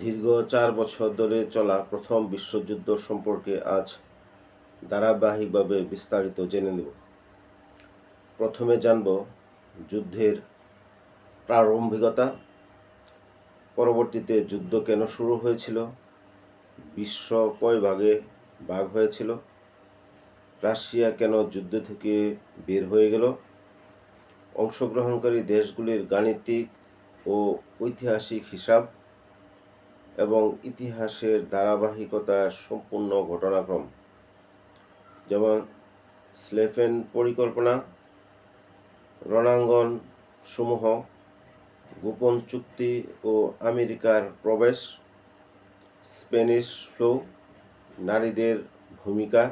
দীর্ঘ 4 বছর ধরে চলা প্রথম বিশ্বযুদ্ধ সম্পর্কে আজ ধারাবাহিকভাবে বিস্তারিত জেনে নেব। প্রথমে জানব যুদ্ধের প্রারম্ভিকতা, পরবর্তীতে যুদ্ধ কেন শুরু হয়েছিল, বিশ্ব কয় ভাগে ভাগ হয়েছিল, রাশিয়া কেন যুদ্ধ থেকে বের হয়ে গেল, অংশগ্রহণকারী দেশগুলির গাণিতিক ও ঐতিহাসিক হিসাব এবং ইতিহাসের ধারাবাহিকতার সম্পূর্ণ ঘটনাক্রম, যেমন স্লেফেন পরিকল্পনা, রণাঙ্গন সমূহ, গোপন চুক্তি ও আমেরিকার প্রবেশ, স্প্যানিশ ফ্লু, নারীদের ভূমিকা,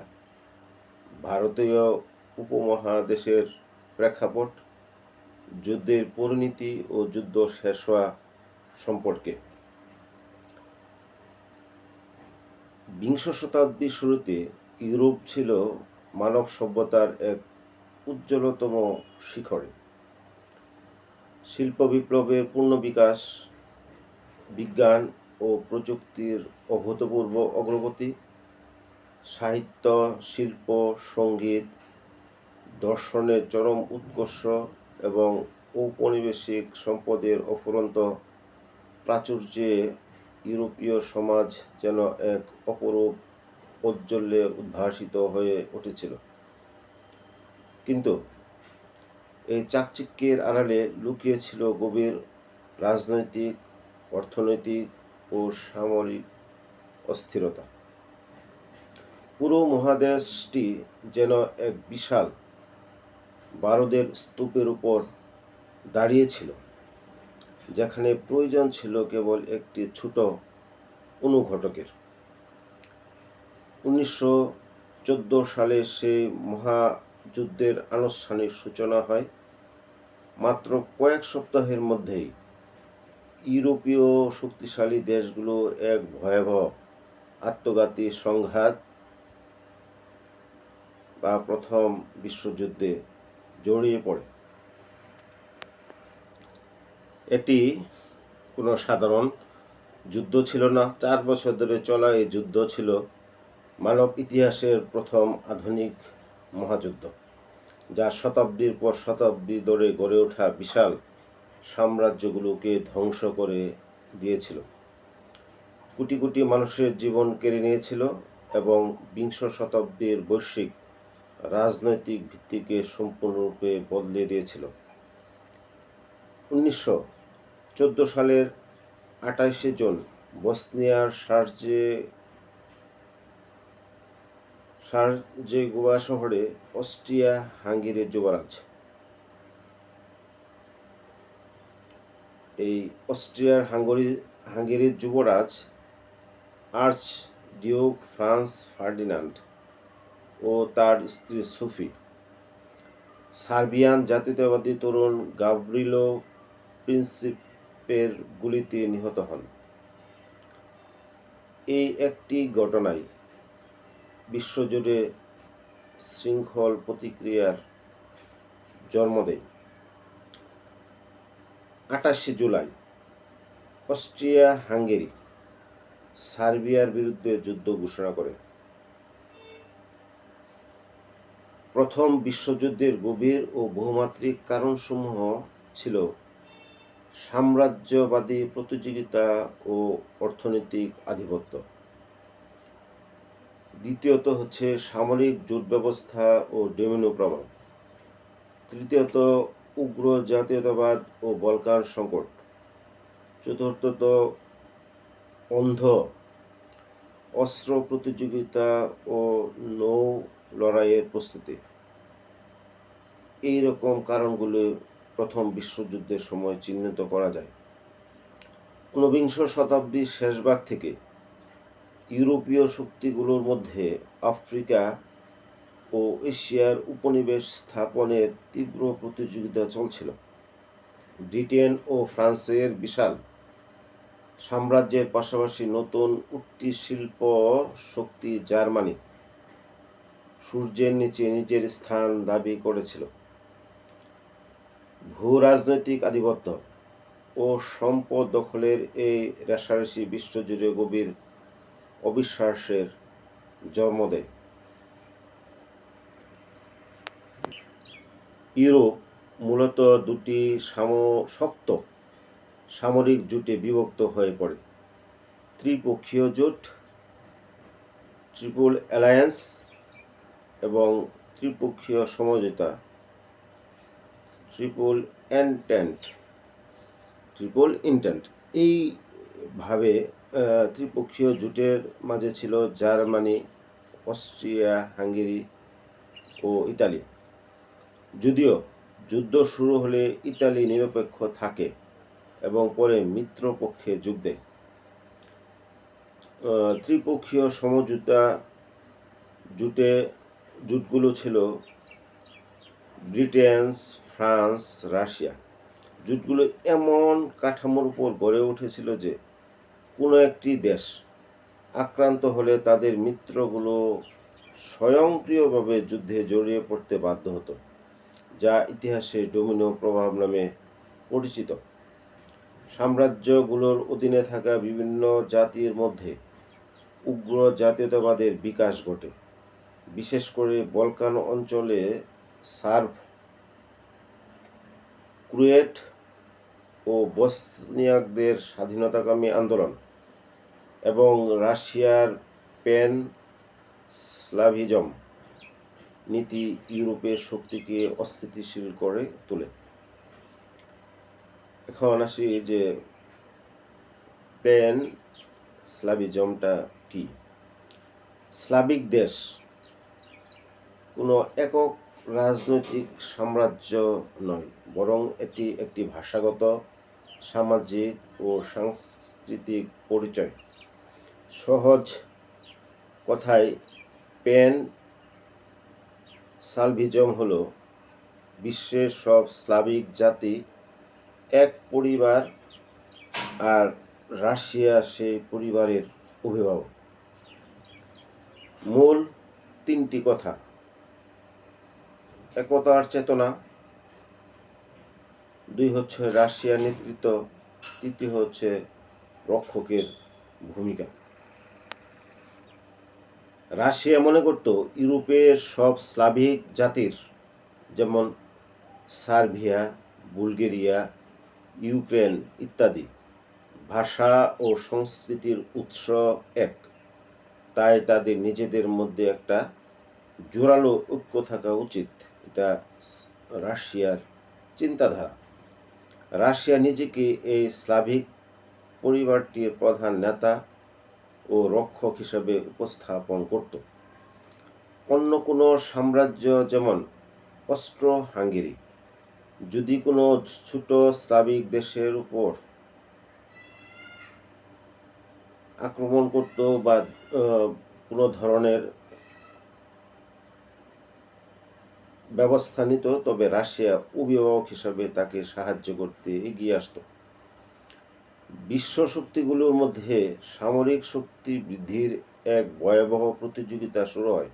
ভারতীয় উপমহাদেশের প্রেক্ষাপট, যুদ্ধের পরিণতি ও যুদ্ধ শেষ হওয়া সম্পর্কে। বিংশ শতাব্দীর শুরুতে ইউরোপ ছিল মানব সভ্যতার এক উজ্জ্বলতম শিখরে। শিল্প বিপ্লবের পূর্ণ বিকাশ, বিজ্ঞান ও প্রযুক্তির অভূতপূর্ব অগ্রগতি, সাহিত্য, শিল্প, সঙ্গীত, দর্শনের চরম উৎকর্ষ এবং ঔপনিবেশিক সম্পদের অফুরন্ত প্রাচুর্যে ইউরোপীয় সমাজ যেন এক অপরূপ ঔজ্জ্বল্যে উদ্ভাসিত হয়ে উঠেছিল। কিন্তু এই চাকচিক্যের আড়ালে লুকিয়ে ছিল গভীর রাজনৈতিক, অর্থনৈতিক ও সামরিক অস্থিরতা। পুরো মহাদেশটি যেন এক বিশাল বারুদের স্তূপের উপর দাঁড়িয়েছিল, যেখানে প্রয়োজন ছিল কেবল একটি ছোট অনুঘটকের। 1914 সালে সেই মহাযুদ্ধের আনুষ্ঠানিক সূচনা হয়। মাত্র কয়েক সপ্তাহের মধ্যেই ইউরোপীয় শক্তিশালী দেশগুলো এক ভয়াবহ আত্মঘাতী সংঘাত বা প্রথম বিশ্বযুদ্ধে জড়িয়ে পড়ে। এটি কোনো সাধারণ যুদ্ধ ছিল না। 4 বছর ধরে চলা এই যুদ্ধ ছিল মানব ইতিহাসের প্রথম আধুনিক মহাযুদ্ধ, যা শতাব্দীর পর শতাব্দী ধরে গড়ে ওঠা বিশাল সাম্রাজ্যগুলোকে ধ্বংস করে দিয়েছিল, কোটি কোটি মানুষের জীবন কেড়ে নিয়েছিল এবং বিংশ শতাব্দীর বৈশ্বিক রাজনৈতিক ভিত্তিকে সম্পূর্ণরূপে বদলে দিয়েছিল। 1914 সালের 28 জুন বসনিয়ার সারাজেগোভা শহরে অস্ট্রিয়া হাঙ্গেরির যুবরাজ হাঙ্গেরির যুবরাজ আর্চ ডিউক ফ্রান্স ফার্ডিনান্ড ও তার স্ত্রী সোফি সার্বিয়ান জাতীয়তাবাদী তরুণ গাভ্রিলো প্রিন্সিপের গুলিতে নিহত হন। এই একটি ঘটনায় বিশ্বজুড়ে শৃঙ্খল প্রতিক্রিয়ার জন্ম দেয়। 28 জুলাই অস্ট্রিয়া হাঙ্গেরি সার্বিয়ার বিরুদ্ধে যুদ্ধ ঘোষণা করে। প্রথম বিশ্বযুদ্ধের গভীর ও বহুমাত্রিক কারণসমূহ ছিল সাম্রাজ্যবাদী প্রতিযোগিতা ও অর্থনৈতিক আধিপত্য। দ্বিতীয়ত হচ্ছে সামরিক জোট ব্যবস্থা ও ডোমিনো প্রভাব। তৃতীয়ত উগ্র জাতীয়তাবাদ ও বলকান সংকট। চতুর্থত অন্ধ অস্ত্র প্রতিযোগিতা ও নৌ লড়াইয়ের প্রস্তুতি। এই রকম কারণগুলো প্রথম বিশ্বযুদ্ধের সময় চিহ্নিত করা যায়। 19বিংশ শতাব্দীর শেষভাগ থেকে ইউরোপীয় শক্তিগুলোর মধ্যে আফ্রিকা ও এশিয়ার উপনিবেশ স্থাপনের তীব্র প্রতিযোগিতা চলছিল। ব্রিটেন ও ফ্রান্সের বিশাল সাম্রাজ্যের পাশাপাশি নতুন উঠতি শিল্প শক্তি জার্মানি সূর্যের নিচে নিজের স্থান দাবি করেছিল। ভূ রাজনৈতিক আধিপত্য ও সম্পদ দখলের এই রেষারেষি বিশ্বজুড়ে গভীর অবিশ্বাসের জন্ম দেয়। ইউরোপ মূলত দুটি শক্ত সামরিক জোটে বিভক্ত হয়ে পড়ে: ত্রিপক্ষীয় জোট, ট্রিপল অ্যালায়েন্স, এবং ত্রিপক্ষীয় সমঝোতা, ট্রিপল ইন্টেন্ট। এইভাবে ত্রিপক্ষীয় জোটের মাঝে ছিল জার্মানি, অস্ট্রিয়া হাঙ্গেরি ও ইতালি। যদিও যুদ্ধ শুরু হলে ইতালি নিরপেক্ষ থাকে এবং পরে মিত্রপক্ষে যোগ দেয়। ত্রিপক্ষীয় সমঝোতা জোটগুলো ছিল ব্রিটেন, ফ্রান্স, রাশিয়া। জোটগুলো এমন কাঠামোর উপর গড়ে উঠেছিল যে কোনো একটি দেশ আক্রান্ত হলে তাদের মিত্রগুলো স্বয়ংক্রিয়ভাবে যুদ্ধে জড়িয়ে পড়তে বাধ্য হতো, যা ইতিহাসে ডোমিনো প্রভাব নামে পরিচিত। সাম্রাজ্যগুলোর অধীনে থাকা বিভিন্ন জাতির মধ্যে উগ্র জাতীয়তাবাদের বিকাশ ঘটে। বিশেষ করে বলকান অঞ্চলে সার্ব, ক্রোয়েট ও বসনিয়াকদের স্বাধীনতাকামী আন্দোলন এবং রাশিয়ার প্যান স্লাভিজম নীতি ইউরোপের শক্তিকে অস্থিতিশীল করে তোলে। এখন আসি যে প্যান স্লাভিজমটা কি। স্লাভিক দেশ কোনো একক রাজনৈতিক সাম্রাজ্য নয়, বরং এটি একটি ভাষাগত, সামাজিক ও সাংস্কৃতিক পরিচয়। সহজ কথায় প্যান স্লাভিজম হল বিশ্বের সব স্লাভিক জাতি এক পরিবার, আর রাশিয়া সেই পরিবারের অভিভাবক। মূল তিনটি কথা: একতার চেতনা, 2 হচ্ছে রাশিয়ার নেতৃত্ব, 3 হচ্ছে রক্ষকের ভূমিকা। রাশিয়া মনে করত ইউরোপের সব স্লাভিক জাতির, যেমন সার্বিয়া, বুলগেরিয়া, ইউক্রেন ইত্যাদি, ভাষা ও সংস্কৃতির উৎস এক। তাই তাদের নিজেদের মধ্যে একটা জোরালো ঐক্য থাকা উচিত। এটা রাশিয়ার চিন্তাধারা। রাশিয়া নিজেকে এই স্লাভিক পরিবারটির প্রধান নেতা ও রক্ষক হিসাবে উপস্থাপন করত। অন্য কোনো সাম্রাজ্য, যেমন অস্ট্রো হাঙ্গেরি, যদি কোনো ছোট স্লাভিক দেশের উপর আক্রমণ করত বা কোনো ধরনের ব্যবস্থা নিত, তবে রাশিয়া অভিভাবক হিসাবে তাকে সাহায্য করতে এগিয়ে আসত। বিশ্ব শক্তিগুলোর মধ্যে সামরিক শক্তি বৃদ্ধির এক ভয়াবহ প্রতিযোগিতা শুরু হয়।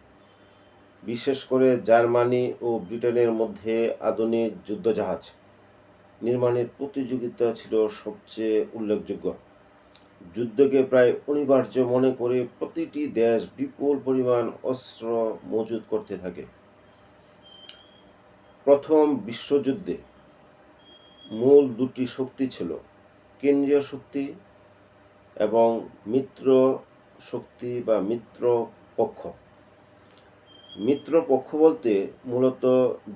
বিশেষ করে জার্মানি ও ব্রিটেনের মধ্যে আধুনিক যুদ্ধজাহাজ নির্মাণের প্রতিযোগিতা ছিল সবচেয়ে উল্লেখযোগ্য। যুদ্ধকে প্রায় অনিবার্য মনে করে প্রতিটি দেশ বিপুল পরিমাণ অস্ত্র মজুত করতে থাকে। প্রথম বিশ্বযুদ্ধে মূল দুটি শক্তি ছিল কেন্দ্রীয় শক্তি এবং মিত্র শক্তি বা মিত্রপক্ষ। মিত্রপক্ষ বলতে মূলত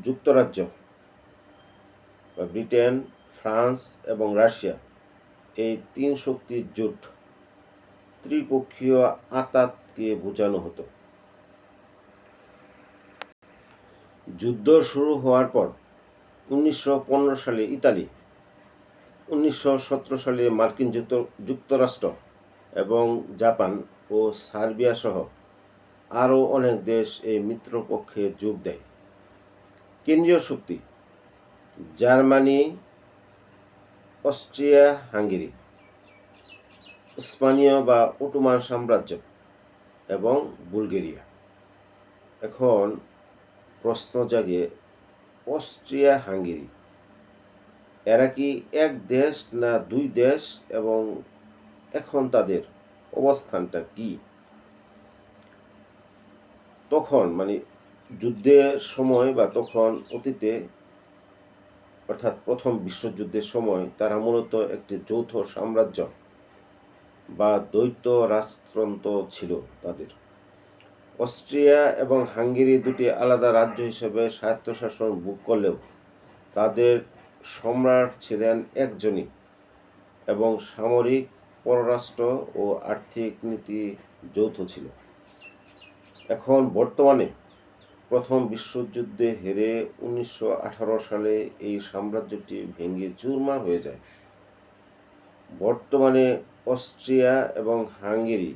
যুক্তরাজ্য বা ব্রিটেন, ফ্রান্স এবং রাশিয়া, এই 3 শক্তির জোট। ত্রিপক্ষীয় আঁতাতকে বোঝানো হতো। যুদ্ধ শুরু হওয়ার পর 1915 সালে ইতালি, 1917 সালে মার্কিন যুক্তরাষ্ট্র এবং জাপান ও সার্বিয়া সহ আরও অনেক দেশ এই মিত্রপক্ষে যোগ দেয়। কেন্দ্রীয় শক্তি: জার্মানি, অস্ট্রিয়া হাঙ্গেরি, উসমানীয় বা অটোমান সাম্রাজ্য এবং বুলগেরিয়া। এখন প্রশ্ন জাগে, অস্ট্রিয়া হাঙ্গেরি এরা কি এক দেশ না দুই দেশ, এবং এখন তাদের অবস্থানটা কি? তখন যুদ্ধের সময় বা তখন অতীতে, অর্থাৎ প্রথম বিশ্বযুদ্ধের সময় তারা মূলত একটি যৌথ সাম্রাজ্য বা দ্বৈত রাজতন্ত্র ছিল তাদের। অস্ট্রিয়া এবং হাঙ্গেরি দুটি আলাদা রাজ্য হিসেবে স্বায়ত্তশাসন ভোগ করলেও তাদের সম্রাট ছিলেন একজনই, এবং সামরিক, পররাষ্ট্র ও আর্থিক নীতি যৌথ ছিল। এখন বর্তমানে প্রথম বিশ্বযুদ্ধে হেরে 1918 সালে এই সাম্রাজ্যটি ভেঙে চুরমার হয়ে যায়। বর্তমানে অস্ট্রিয়া এবং হাঙ্গেরি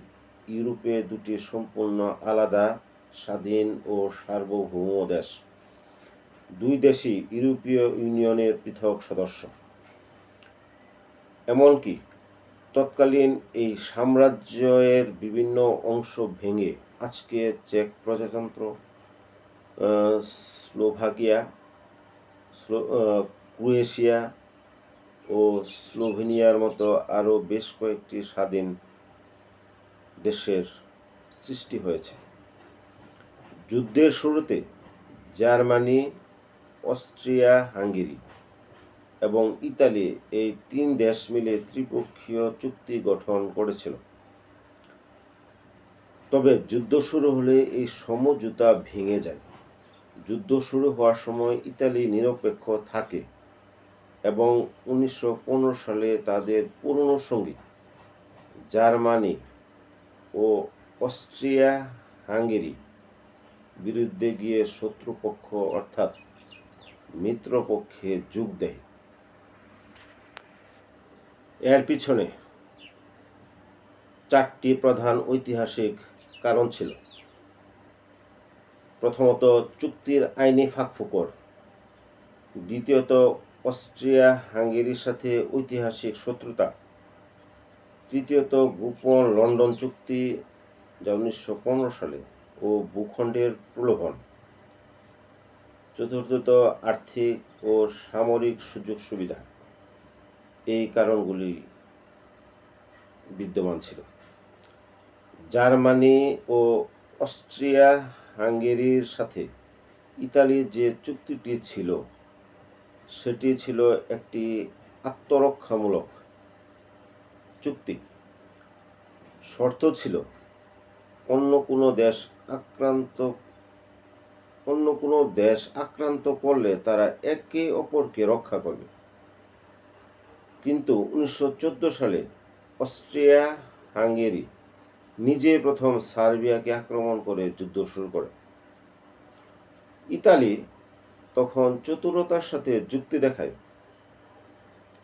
ইউরোপে দুটি সম্পূর্ণ আলাদা, স্বাধীন ও সার্বভৌম দেশ। দুই দেশই ইউরোপীয় ইউনিয়নের পৃথক সদস্য। এমনকি তৎকালীন এই সাম্রাজ্যের বিভিন্ন অংশ ভেঙে আজকে চেক প্রজাতন্ত্র, স্লোভাকিয়া, ক্রোয়েশিয়া ও স্লোভেনিয়ার মতো আরও বেশ কয়েকটি স্বাধীন দেশের সৃষ্টি হয়েছে। যুদ্ধের শুরুতে জার্মানি, অস্ট্রিয়া হাঙ্গেরি এবং ইতালি এই তিন দেশ মিলে ত্রিপক্ষীয় চুক্তি গঠন করেছিল। তবে যুদ্ধ শুরু হলে এই সমঝোতা ভেঙে যায়। যুদ্ধ শুরু হওয়ার সময় ইতালি নিরপেক্ষ থাকে এবং 1915 সালে তাদের পুরনো সঙ্গী জার্মানি ও অস্ট্রিয়া হাঙ্গেরি বিরুদ্ধে গিয়ে শত্রুপক্ষ অর্থাৎ মিত্রপক্ষে যোগ দেয়। এর পিছনে চারটি প্রধান ঐতিহাসিক কারণ ছিল। প্রথমত, চুক্তির আইনি ফাঁকফোকর। দ্বিতীয়ত, অস্ট্রিয়া হাঙ্গেরির সাথে ঐতিহাসিক শত্রুতা। তৃতীয়ত, গোপন লন্ডন চুক্তি, যা 1915 সালে, ও ভূখণ্ডের প্রলোভন। চতুর্থত, আর্থিক ও সামরিক সুযোগ সুবিধা। এই কারণগুলি বিদ্যমান ছিল। জার্মানি ও অস্ট্রিয়া হাঙ্গেরির সাথে ইতালির যে চুক্তিটি ছিল সেটি ছিল একটি আত্মরক্ষামূলক চুক্তি। শর্ত ছিল অন্য কোনো দেশ আক্রান্ত করলে তারা একে অপরকে রক্ষা করবে। কিন্তু 1914 সালে অস্ট্রিয়া হাঙ্গেরি নিজে প্রথম সার্বিয়াকে আক্রমণ করে যুদ্ধ শুরু করে। ইতালি তখন চতুরতার সাথে যুক্তি দেখায়,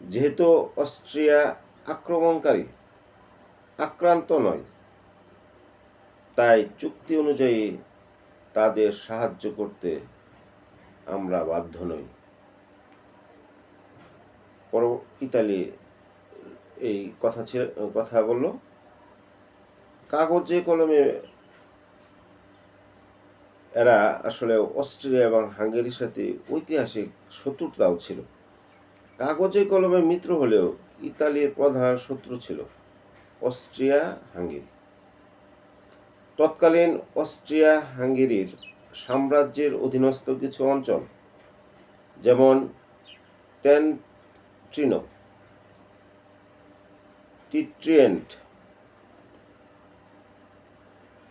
যেহেতু অস্ট্রিয়া আক্রমণকারী, আক্রান্ত নয়, তাই চুক্তি অনুযায়ী তাদের সাহায্য করতে আমরা বাধ্য নই। ইতালি এই কথা বলল। কাগজে কলমে এরা আসলে অস্ট্রিয়া এবং হাঙ্গেরির সাথে ঐতিহাসিক শত্রুতাও ছিল। কাগজে কলমে মিত্র হলেও ইতালির প্রধান শত্রু ছিল অস্ট্রিয়া হাঙ্গেরি। তৎকালীন অস্ট্রিয়া হাঙ্গেরির সাম্রাজ্যের অধীনস্থ কিছু অঞ্চল, যেমন টেন্ট্রিনো, টিট্রিয়েন্ট,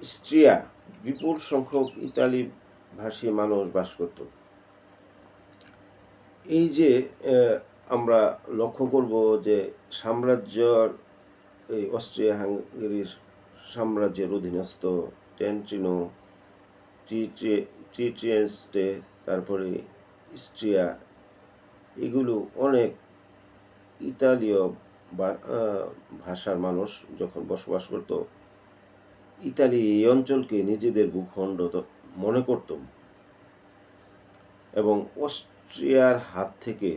ইস্ট্রিয়া, বিপুল সংখ্যক ইতালি ভাষী মানুষ বাস করত। এই যে আমরা লক্ষ্য করব যে এই অস্ট্রিয়া হাঙ্গেরির সাম্রাজ্যের অধীনস্থ টেন্ট্রিনো, টিট্রিয়েন্টে, তারপরে ইস্ট্রিয়া, এগুলো অনেক ইতালীয় ভাষার মানুষ যখন বসবাস করত, ইতালি এই অঞ্চলকে নিজেদের ভূখণ্ড মনে করত এবং অস্ট্রিয়ার হাত থেকে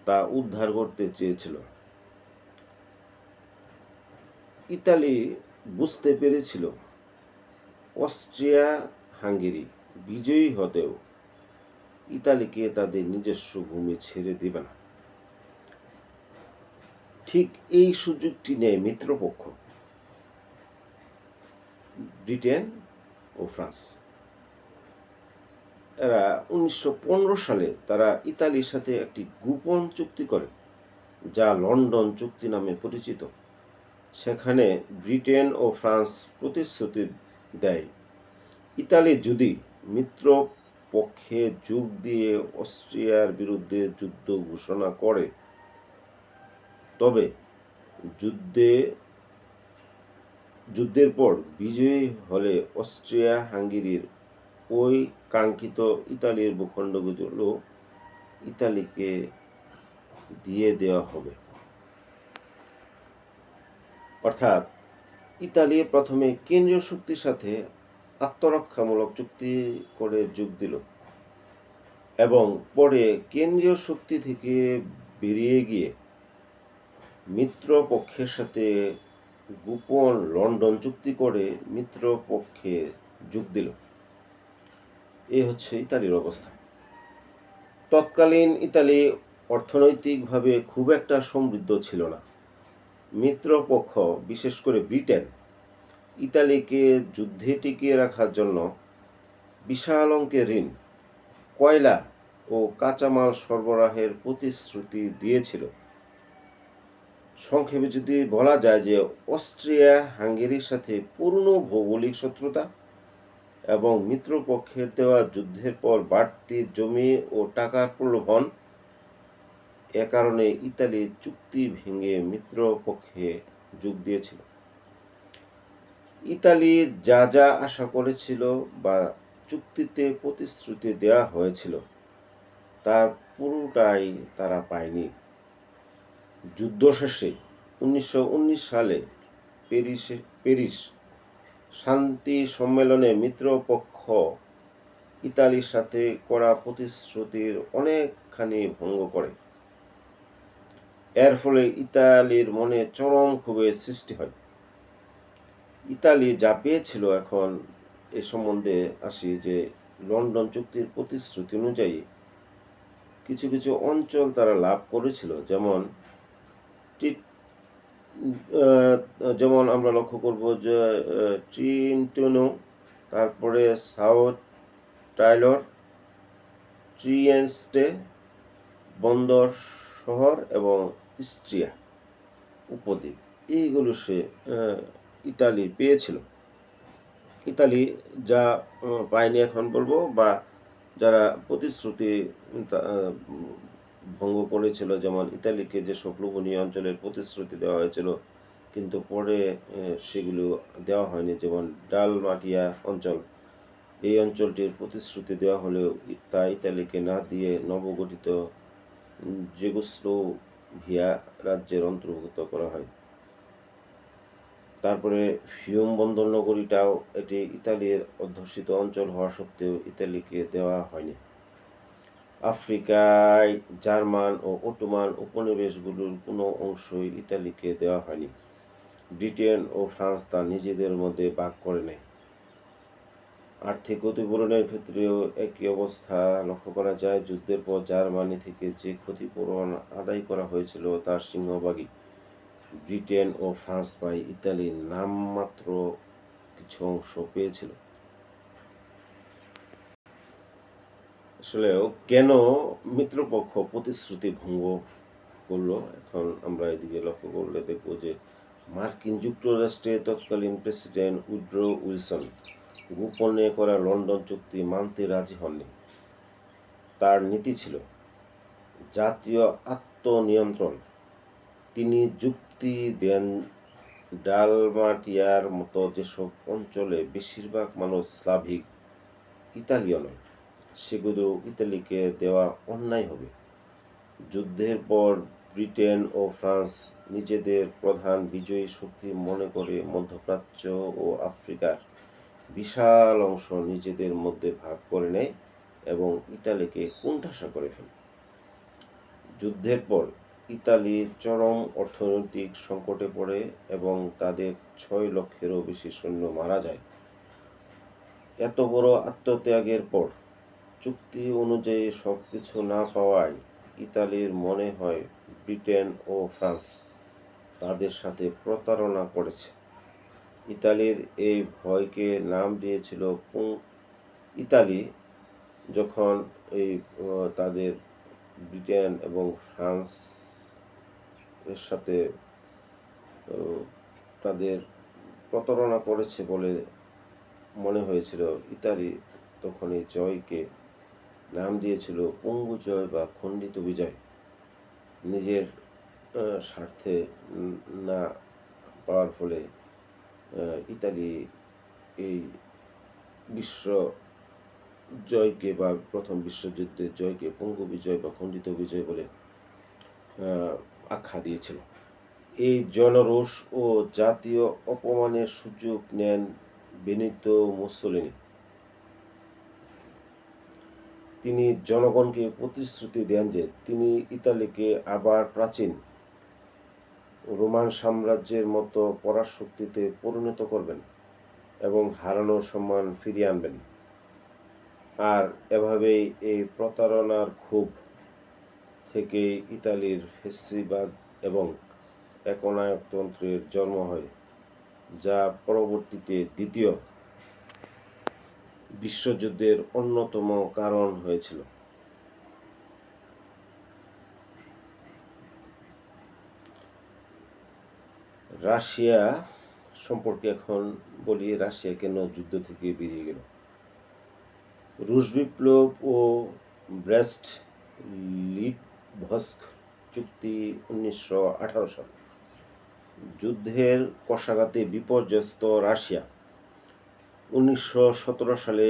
তা উদ্ধার করতে চেয়েছিল। ইতালি বুঝতে পেরেছিল অস্ট্রিয়া হাঙ্গেরি বিজয়ী হতেও ইতালিকে তাদের নিজস্ব ভূমি ছেড়ে দেবে না। ঠিক এই সুযোগটি নেয় মিত্রপক্ষ ব্রিটেন ও ফ্রান্স। এরা 1915 সালে তারা ইতালির সাথে একটি গোপন চুক্তি করে, যা লন্ডন চুক্তি নামে পরিচিত। সেখানে ব্রিটেন ও ফ্রান্স প্রতিশ্রুতি দেয়, ইতালি যদি মিত্র পক্ষে যোগ দিয়ে অস্ট্রিয়ার বিরুদ্ধে যুদ্ধ ঘোষণা করে, তবে যুদ্ধের পর বিজয়ী হলে অস্ট্রিয়া হাঙ্গেরির ওই কাঙ্ক্ষিত ইতালির ভূখণ্ডগুলো ইতালিকে দিয়ে দেওয়া হবে। অর্থাৎ ইতালি প্রথমে কেন্দ্রীয় শক্তির সাথে আত্মরক্ষামূলক চুক্তি করে যোগ দিল এবং পরে কেন্দ্রীয় শক্তি থেকে বেরিয়ে গিয়ে মিত্র পক্ষের সাথে গোপন লন্ডন চুক্তি করে মিত্র পক্ষে যোগ দিল। এই হচ্ছে ইতালির অবস্থা। তৎকালীন ইতালি অর্থনৈতিকভাবে খুব একটা সমৃদ্ধ ছিল না। মিত্রপক্ষ, বিশেষ করে ব্রিটেন, ইতালিকে যুদ্ধে টিকিয়ে রাখার জন্য বিশাল অঙ্কের ঋণ, কয়লা ও কাঁচামাল সরবরাহের প্রতিশ্রুতি দিয়েছিল। সংক্ষেপে যদি বলা যায় যে অস্ট্রিয়া হাঙ্গেরির সাথে পুরনো ভৌগোলিক শত্রুতা এবং মিত্রপক্ষের দেওয়া যুদ্ধের পর বাড়তি জমি ও টাকার প্রলোভন, এ কারণে ইতালি চুক্তি ভেঙে মিত্রপক্ষে যোগ দিয়েছিল। ইতালি যা যা আশা করেছিল বা চুক্তিতে প্রতিশ্রুতি দেওয়া হয়েছিল তার পুরোটাই তারা পায়নি। যুদ্ধ শেষে 1919 সালে প্যারিস শান্তি সম্মেলনে মিত্রপক্ষ ইতালির সাথে করা প্রতিশ্রুতির অনেকখানি ভঙ্গ করে। এর ফলে ইতালির মনে চরম ক্ষোভের সৃষ্টি হয়। ইতালি যা পেয়েছিল, এখন এ সম্বন্ধে আসি যে লন্ডন চুক্তির প্রতিশ্রুতি অনুযায়ী কিছু কিছু অঞ্চল তারা লাভ করেছিল, যেমন আমরা লক্ষ্য করব যে ট্রিয়েন্টিনো, তারপরে সাউথ টাইলর, ট্রিয়েস্টে বন্দর শহর এবং ইস্ট্রিয়া উপদ্বীপ, এইগুলো সে ইতালি পেয়েছিল। ইতালি যা পায়নি এখন বলবো, বা যারা প্রতিশ্রুতি ভঙ্গ করেছিল, যেমন ইতালিকে যে লোভনীয় অঞ্চলের প্রতিশ্রুতি দেওয়া হয়েছিল কিন্তু পরে সেগুলো দেওয়া হয়নি, যেমন ডালমাটিয়া অঞ্চল, এই অঞ্চলটির প্রতিশ্রুতি দেওয়া হলেও তা ইতালিকে না দিয়ে নবগঠিত যুগোস্লাভিয়া রাজ্যের অন্তর্ভুক্ত করা হয়। তারপরে ফিউম বন্দর নগরীটাও এটি ইতালির অধ্যুষিত অঞ্চল হওয়া সত্ত্বেও ইতালিকে দেওয়া হয়নি। আফ্রিকায় জার্মান ও অটোমান উপনিবেশগুলোর কোনো অংশই ইতালিকে দেওয়া হয়নি। ব্রিটেন ও ফ্রান্স তা নিজেদের মধ্যে ভাগ করে নেয়। আর্থিক ক্ষতিপূরণের ক্ষেত্রেও একই অবস্থা লক্ষ্য করা যায়। যুদ্ধের পর জার্মানি থেকে যে ক্ষতিপূরণ আদায় করা হয়েছিল তার সিংহভাগই ব্রিটেন ও ফ্রান্স পায়, ইতালি নামমাত্র কিছু অংশ পেয়েছিল। আসলে কেন মিত্রপক্ষ প্রতিশ্রুতি ভঙ্গ করলো, এখন আমরা এদিকে লক্ষ্য করলে দেখব যে মার্কিন যুক্তরাষ্ট্রের তৎকালীন প্রেসিডেন্ট উড্রো উইলসন গোপনে করা লন্ডন চুক্তি মানতে রাজি হননি। তার নীতি ছিল জাতীয় আত্মনিয়ন্ত্রণ। তিনি যুক্তি দেন ডালমাটিয়ার মতো যেসব অঞ্চলে বেশিরভাগ মানুষ স্লাভিক ইতালীয় নয়, সেগুলো ইতালিকে দেওয়া অন্যায় হবে। যুদ্ধের পর ব্রিটেন ও ফ্রান্স নিজেদের প্রধান বিজয়ী শক্তি মনে করে মধ্যপ্রাচ্য ও আফ্রিকার বিশাল অংশ নিজেদের মধ্যে ভাগ করে নেয় এবং ইতালিকে কোণঠাসা করে ফেলে। যুদ্ধের পর ইতালি চরম অর্থনৈতিক সংকটে পড়ে এবং তাদের 6 লক্ষেরও বেশি সৈন্য মারা যায়। এত বড় আত্মত্যাগের পর চুক্তি অনুযায়ী সবকিছু না পাওয়ায় ইতালির মনে হয় ব্রিটেন ও ফ্রান্স তাদের সাথে প্রতারণা করেছে। ইতালির এই ভয়কে নাম দিয়েছিল ইতালি যখন এই তাদের ব্রিটেন এবং ফ্রান্স এর সাথে তাদের প্রতারণা করেছে বলে মনে হয়েছিল, ইতালি তখন এই জয়কে নাম দিয়েছিল পঙ্গু জয় বা খণ্ডিত বিজয়। নিজের স্বার্থে না পাওয়ার ফলে ইতালি এই বিশ্ব জয়কে বা প্রথম বিশ্বযুদ্ধের জয়কে পঙ্গু বিজয় বা খণ্ডিত বিজয় বলে আখ্যা দিয়েছিল। এই জনরোষ ও জাতীয় অপমানের সুযোগ নেন বেনিতো মুসোলিনি। তিনি জনগণকে প্রতিশ্রুতি দেন যে তিনি ইতালিকে আবার প্রাচীন রোমান সাম্রাজ্যের মতো পরাশক্তিতে পরিণত করবেন এবং হারানো সম্মান ফিরিয়ে আনবেন। আর এভাবেই এই প্রতারণার ক্ষোভ থেকে ইতালির ফ্যাসিবাদ এবং একনায়কতন্ত্রের জন্ম হয়, যা পরবর্তীতে দ্বিতীয় বিশ্বযুদ্ধের অন্যতম কারণ হয়েছিল। রাশিয়া সম্পর্কে এখন বলি, রাশিয়া কেন যুদ্ধ থেকে বেরিয়ে গেল। রুশ বিপ্লব ও ব্রেস্ট লিটভস্ক চুক্তি 1918 সাল। যুদ্ধের কষাঘাতে বিপর্যস্ত রাশিয়া 1917 সালে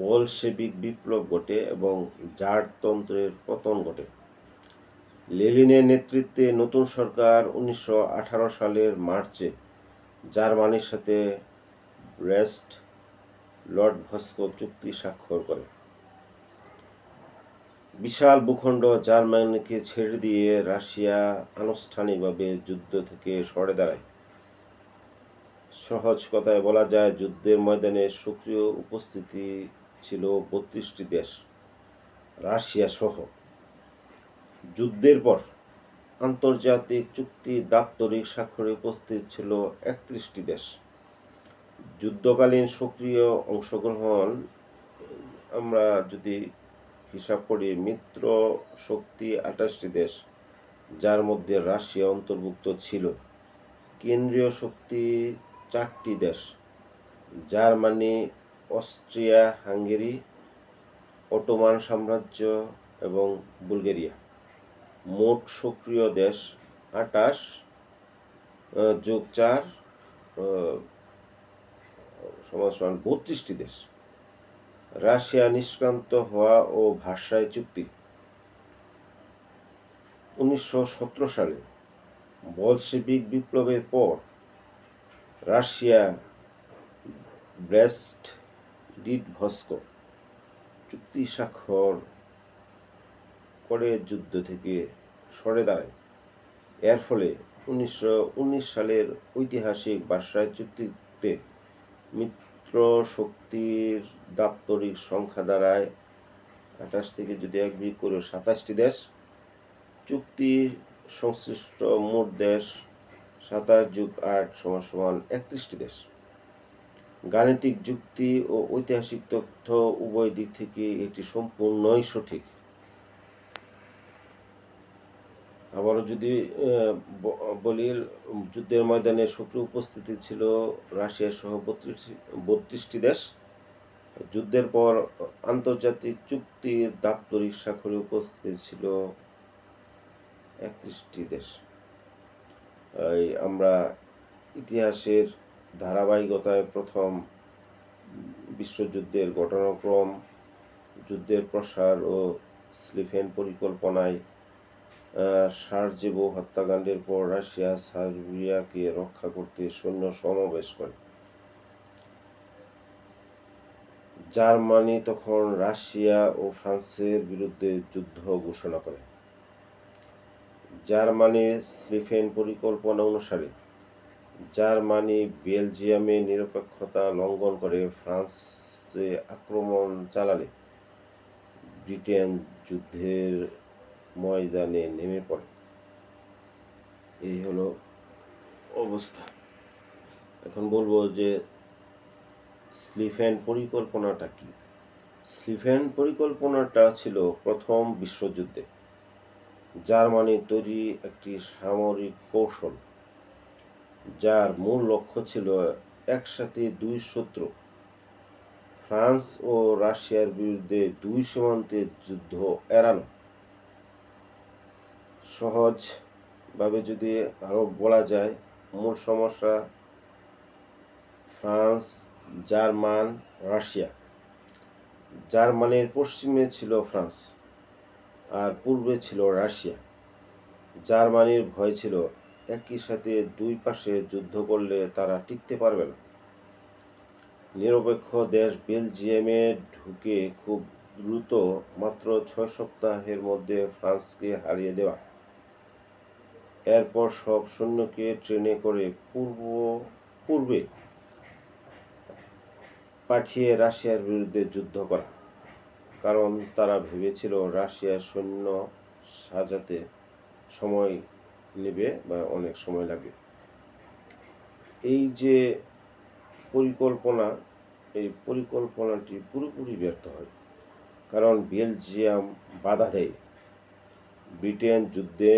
বলশেভিক বিপ্লব ঘটে এবং জারতন্ত্রের পতন ঘটে। লেনিনের নেতৃত্বে নতুন সরকার 1918 সালের মার্চে জার্মানির সাথে ব্রেস্ট লিটভস্ক চুক্তি স্বাক্ষর করে। বিশাল ভূখণ্ড জার্মানিকে ছেড়ে দিয়ে রাশিয়া আনুষ্ঠানিকভাবে যুদ্ধ থেকে সরে দাঁড়ায়। সহজ কথায় বলা যায়, যুদ্ধের ময়দানে সক্রিয় উপস্থিতি ছিল 32টি দেশ, রাশিয়া সহ। যুদ্ধের পর আন্তর্জাতিক চুক্তি দাপ্তরিক স্বাক্ষরে উপস্থিত ছিল 31টি দেশ। যুদ্ধকালীন সক্রিয় অংশগ্রহণ আমরা যদি হিসাব করি, মিত্র শক্তি 28টি দেশ, যার মধ্যে রাশিয়া অন্তর্ভুক্ত ছিল। কেন্দ্রীয় শক্তি 4টি দেশ, জার্মানি, অস্ট্রিয়া হাঙ্গেরি, অটোমান সাম্রাজ্য এবং বুলগেরিয়া। মোট সক্রিয় দেশ 28 যোগ 4 সমান 32টি দেশ। রাশিয়া নিষ্ক্রান্ত হওয়া ও ভার্সাই চুক্তি 1917 সালে বলশেভিক বিপ্লবের পর রাশিয়া ব্রেস্ট লিটভস্ক চুক্তি স্বাক্ষর করে যুদ্ধ থেকে সরে দাঁড়ায়। এর ফলে 1919 সালের ঐতিহাসিক ভার্সাই চুক্তিতে মিত্র শক্তির দাপ্তরিক সংখ্যা দাঁড়ায় 28 থেকে যদি 1 বিয়োগ করে 27টি দেশ। চুক্তি সংশ্লিষ্ট মোট দেশ 27 যোগ 8 সমান 31টি দেশ। গাণিতিক যুক্তি ও ঐতিহাসিক তথ্য উভয় দিক থেকে এটি সম্পূর্ণই সঠিক। আবারও যদি বলি, যুদ্ধের ময়দানে সক্রিয় উপস্থিতি ছিল রাশিয়া সহ 32টি দেশ। যুদ্ধের পর আন্তর্জাতিক চুক্তির দাপ্তরিক স্বাক্ষরে উপস্থিত ছিল 31টি দেশ। আমরা ইতিহাসের ধারাবাহিকতায় প্রথম বিশ্বযুদ্ধের ঘটনাক্রম, যুদ্ধের প্রসার ও স্লিফেন পরিকল্পনায় সারাজেভো হত্যাকাণ্ডের পর রাশিয়া সার্বিয়াকে রক্ষা করতে সৈন্য সমাবেশ করে। জার্মানি তখন রাশিয়া ও ফ্রান্সের বিরুদ্ধে যুদ্ধ ঘোষণা করে। জার্মানির স্লিফেন পরিকল্পনা অনুসারে জার্মানি বেলজিয়ামে নিরপেক্ষতা লঙ্ঘন করে ফ্রান্সে আক্রমণ চালালে ব্রিটেন যুদ্ধের ময়দানে নেমে পড়ে। এই হলো অবস্থা। এখন বলবো যে স্লিফেন পরিকল্পনাটা কি। স্লিফেন পরিকল্পনাটা ছিল প্রথম বিশ্বযুদ্ধে জার্মানি তৈরি একটি সামরিক কৌশল, যার মূল লক্ষ্য ছিল একসাথে দুই শত্রু ফ্রান্স ও রাশিয়ার বিরুদ্ধে দুই সীমান্তের যুদ্ধ এড়ানো। সহজভাবে যদি আরও বলা যায়, মূল সমস্যা ফ্রান্স, জার্মান, রাশিয়া। জার্মানির পশ্চিমে ছিল ফ্রান্স আর পূর্বে ছিল রাশিয়া। জার্মানির ভয় ছিল একই সাথে দুই পাশে যুদ্ধ করলে তারা টিকতে পারবে না। নিরপেক্ষ দেশ বেলজিয়ামে ঢুকে খুব দ্রুত মাত্র 6 সপ্তাহের মধ্যে ফ্রান্সকে হারিয়ে দেওয়া, এরপর সব সৈন্যকে ট্রেনে করে পূর্বে পাঠিয়ে রাশিয়ার বিরুদ্ধে যুদ্ধ করা, কারণ তারা ভেবেছিল রাশিয়ার সৈন্য সাজাতে সময় নেবে বা অনেক সময় লাগবে। এই যে পরিকল্পনা, এই পরিকল্পনাটি পুরোপুরি ব্যর্থ হয়, কারণ বেলজিয়াম বাধা দেয়, ব্রিটেন যুদ্ধে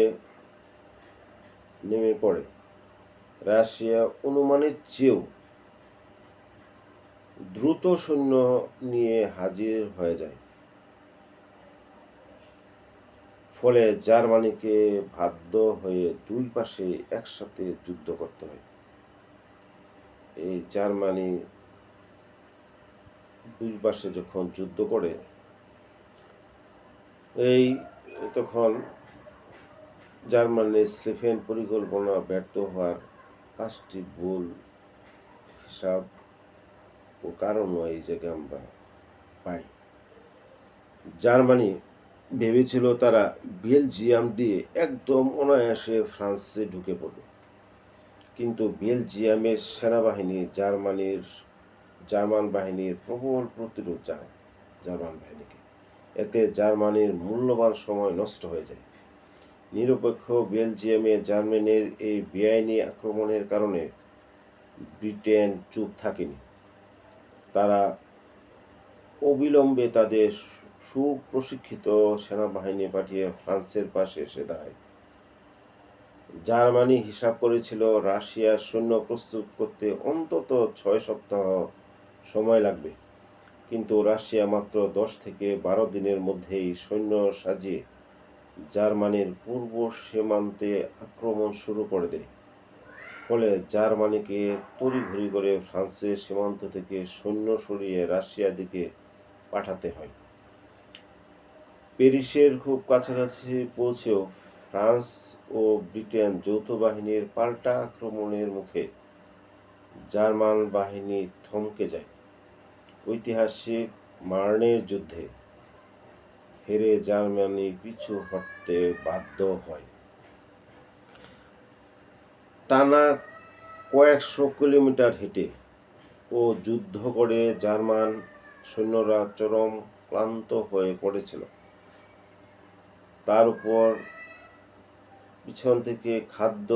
নেমে পড়ে, রাশিয়া অনুমানের চেয়েও দ্রুত সৈন্য নিয়ে হাজির হয়ে যায়। ফলে জার্মানিকে বাধ্য হয়ে দুই পাশে একসাথে যুদ্ধ করতে হয়। এই জার্মানি দুই পাশে যখন যুদ্ধ করে, তখন জার্মানির স্লিফেন পরিকল্পনা ব্যর্থ হওয়ার 5টি ভুল হিসাব ও কারণও এই জায়গায় আমরা পাই। জার্মানি ভেবেছিল তারা বেলজিয়াম দিয়ে একদম অনায়াসে ফ্রান্সে ঢুকে পড়বে, কিন্তু বেলজিয়ামের সেনাবাহিনী জার্মান বাহিনীর প্রবল প্রতিরোধ জানায় জার্মান বাহিনীকে। এতে জার্মানির মূল্যবান সময় নষ্ট হয়ে যায়। নিরপেক্ষ বেলজিয়ামে জার্মানির এই বেআইনি আক্রমণের কারণে ব্রিটেন চুপ থাকেনি। তারা অবিলম্বে তাদের সুপ্রশিক্ষিত সেনাবাহিনী পাঠিয়ে ফ্রান্সের পাশে এসে দাঁড়ায়। জার্মানি হিসাব করেছিল রাশিয়ার সৈন্য প্রস্তুত করতে অন্তত 6 সপ্তাহ সময় লাগবে, কিন্তু রাশিয়া মাত্র 10 থেকে 12 দিনের মধ্যেই সৈন্য সাজিয়ে জার্মানির পূর্ব সীমান্তে আক্রমণ শুরু করে দেয়। ফলে জার্মানিকে তড়িঘড়ি করে ফ্রান্সের সীমান্ত থেকে সৈন্য সরিয়ে রাশিয়ার দিকে পাঠাতে হয়। প্যারিসের খুব কাছাকাছি পৌঁছেও ফ্রান্স ও ব্রিটেন যৌথ বাহিনীর পাল্টা আক্রমণের মুখে জার্মান বাহিনী থমকে যায়। ঐতিহাসিক মার্নের যুদ্ধে হেরে জার্মানি পিছু হটতে বাধ্য হয়। টানা কয়েকশো কিলোমিটার হেঁটে ও যুদ্ধ করে জার্মান সৈন্যরা চরম ক্লান্ত হয়ে পড়েছিল। তার উপর পিছন থেকে খাদ্য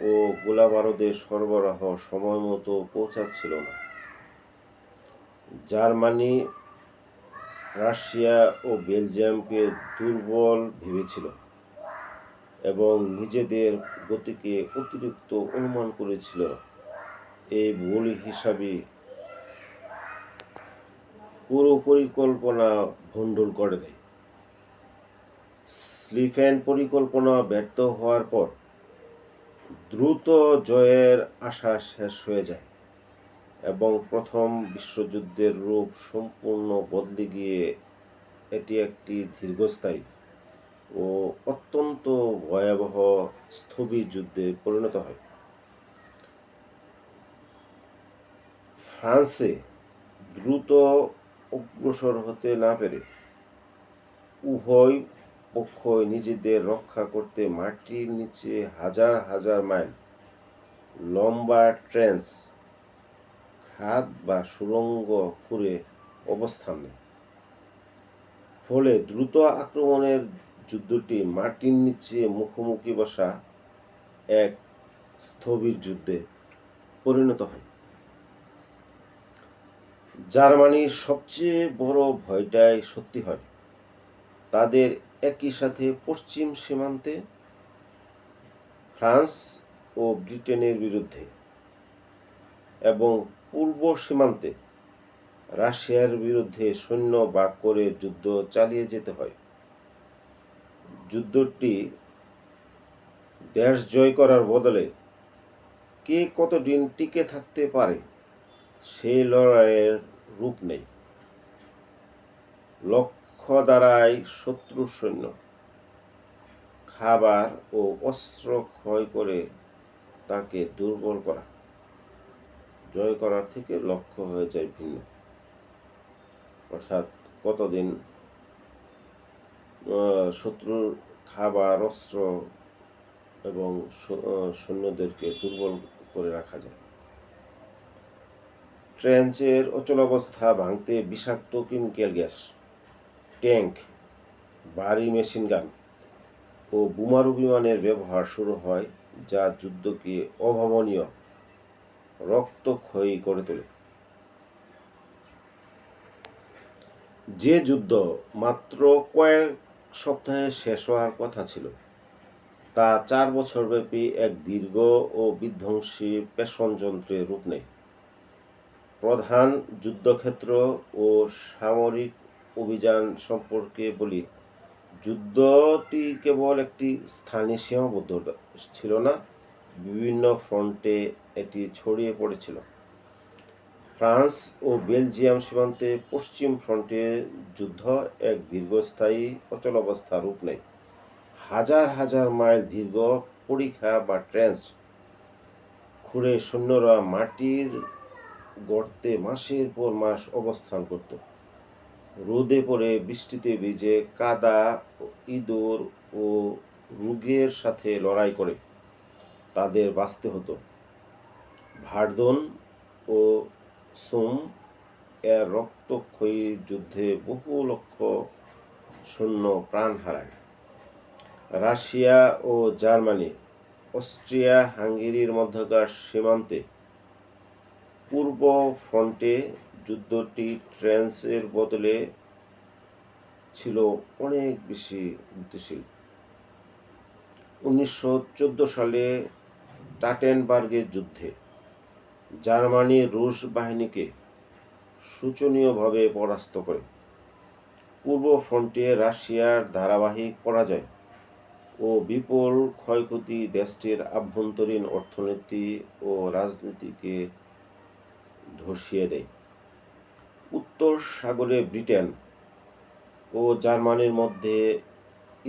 ও গোলাবারুদের সরবরাহ সময় মতো পৌঁছাচ্ছিল না। জার্মানি রাশিয়া ও বেলজিয়ামকে দুর্বল ভেবেছিল এবং নিজেদের গতিকে অতিরিক্ত অনুমান করেছিল। এই ভুল হিসাবে পুরো পরিকল্পনা ভণ্ডুল করে দেয়। স্লিফেন পরিকল্পনা ব্যর্থ হওয়ার পর দ্রুত জয়ের আশা শেষ হয়ে যায় এবং প্রথম বিশ্বযুদ্ধের রূপ সম্পূর্ণ বদলে গিয়ে এটি একটি দীর্ঘস্থায়ী ও অত্যন্ত ভয়াবহ স্থবির যুদ্ধে পরিণত হয়। ফ্রান্সে দ্রুত অগ্রসর হতে না পেরে উভয় পক্ষই নিজেদের রক্ষা করতে মাটির নিচে হাজার হাজার মাইল লম্বা ট্রেঞ্চ, খাদ বা সুড়ঙ্গ খুঁড়ে অবস্থান নেয়। ফলে দ্রুত আক্রমণের যুদ্ধটি মাটির নিচে মুখোমুখি বসা এক স্থবির যুদ্ধে পরিণত হয়। জার্মানির সবচেয়ে বড় ভয়টাই সত্যি হয় তাদের একই সাথে পশ্চিম সীমান্তে ফ্রান্স ও ব্রিটেনের বিরুদ্ধে এবং পূর্ব সীমান্তে রাশিয়ার বিরুদ্ধে সৈন্য ভাগ করে যুদ্ধ চালিয়ে যেতে হয়। যুদ্ধটি দেশ জয় করার বদলে কে কতদিন টিকে থাকতে পারে সেই লড়াইয়ের রূপ নেই। লক্ষ্য দ্বারাই শত্রুর সৈন্য, খাবার ও অস্ত্র ক্ষয় করে তাকে দুর্বল করা। জয় করার থেকে লক্ষ্য হয়ে যায় ভিন্ন, অর্থাৎ কতদিন শত্রুর খাবার, অস্ত্র এবং সৈন্যদেরকে দুর্বল করে রাখা যায়। ট্রেঞ্চের অচলাবস্থা ভাঙতে বিষাক্ত কেমিক্যাল গ্যাস, ট্যাঙ্ক, ভারী মেশিনগান ও বোমারু বিমানের ব্যবহার শুরু হয়, যা যুদ্ধকে অভাবনীয় রক্তক্ষয়ী করে তোলে। যে যুদ্ধ মাত্র কয়েক সপ্তাহে শেষ হওয়ার কথা ছিল, তা 4 বছরব্যাপী এক দীর্ঘ ও বিধ্বংসী পেষণযন্ত্রের রূপ নেয়। প্রধান যুদ্ধক্ষেত্র ও সামরিক অভিযান সম্পর্কে বলি, যুদ্ধটি কেবল একটি স্থানে সীমাবদ্ধ ছিল না, বিভিন্ন ফ্রন্টে এটি ছড়িয়ে পড়েছিল। ফ্রান্স ও বেলজিয়াম সীমান্তে পশ্চিম ফ্রন্টে যুদ্ধ এক দীর্ঘস্থায়ী অচলাবস্থার রূপ নেয়। হাজার হাজার মাইল দীর্ঘ পরিখা বা ট্রেঞ্চ খুঁড়ে সৈন্যরা মাটির গর্তে মাসের পর মাস অবস্থান করত। রোদে পড়ে, বৃষ্টিতে ভিজে, কাদা, ইঁদুর ও রোগের সাথে লড়াই করে তাদের বাঁচতে হতো। ভার্দন ও সোম এর রক্তক্ষয়ী যুদ্ধে বহু লক্ষ সৈন্য প্রাণ হারায়। রাশিয়া ও জার্মানি, অস্ট্রিয়া হাঙ্গেরির মধ্যকার সীমান্তে পূর্ব ফ্রন্টে যুদ্ধটি ট্রেঞ্চের বদলে ছিল অনেক বেশি গতিশীল। 1914 সালে টাটেনবার্গের যুদ্ধে জার্মানি রুশ বাহিনীকে শোচনীয়ভাবে পরাস্ত করে। পূর্ব ফ্রন্টে রাশিয়ার ধারাবাহিক পরাজয় ও বিপুল ক্ষয়ক্ষতি দেশটির আভ্যন্তরীণ অর্থনীতি ও রাজনীতিকে ধসিয়ে দেয়। উত্তর সাগরে ব্রিটেন ও জার্মানির মধ্যে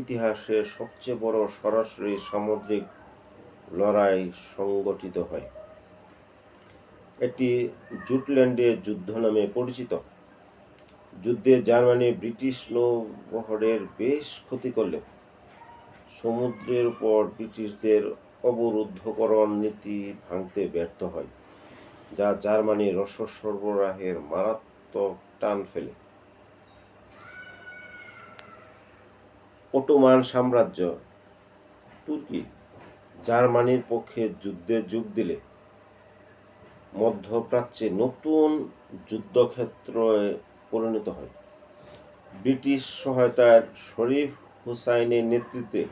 ইতিহাসের সবচেয়ে বড় সরাসরি সামুদ্রিক লড়াই সংগঠিত হয়। এটি জুটল্যান্ডের যুদ্ধ নামে পরিচিত। যুদ্ধে জার্মানি ব্রিটিশ নৌবহরের বেশ ক্ষতি করলেও সমুদ্রের উপর ব্রিটিশদের অবরুদ্ধকরণ নীতি ভাঙতে ব্যর্থ হয়, যা জার্মানির রসদ সরবরাহের মারাত্মক টান ফেলে। অটোমান সাম্রাজ্য, তুর্কি জার্মানির পক্ষে যুদ্ধে যোগ দিলে মধ্যপ্রাচ্যে নতুন যুদ্ধক্ষেত্রে পরিণত হয়। ব্রিটিশ সহায়তায় শরীফ হুসাইনের নেতৃত্বে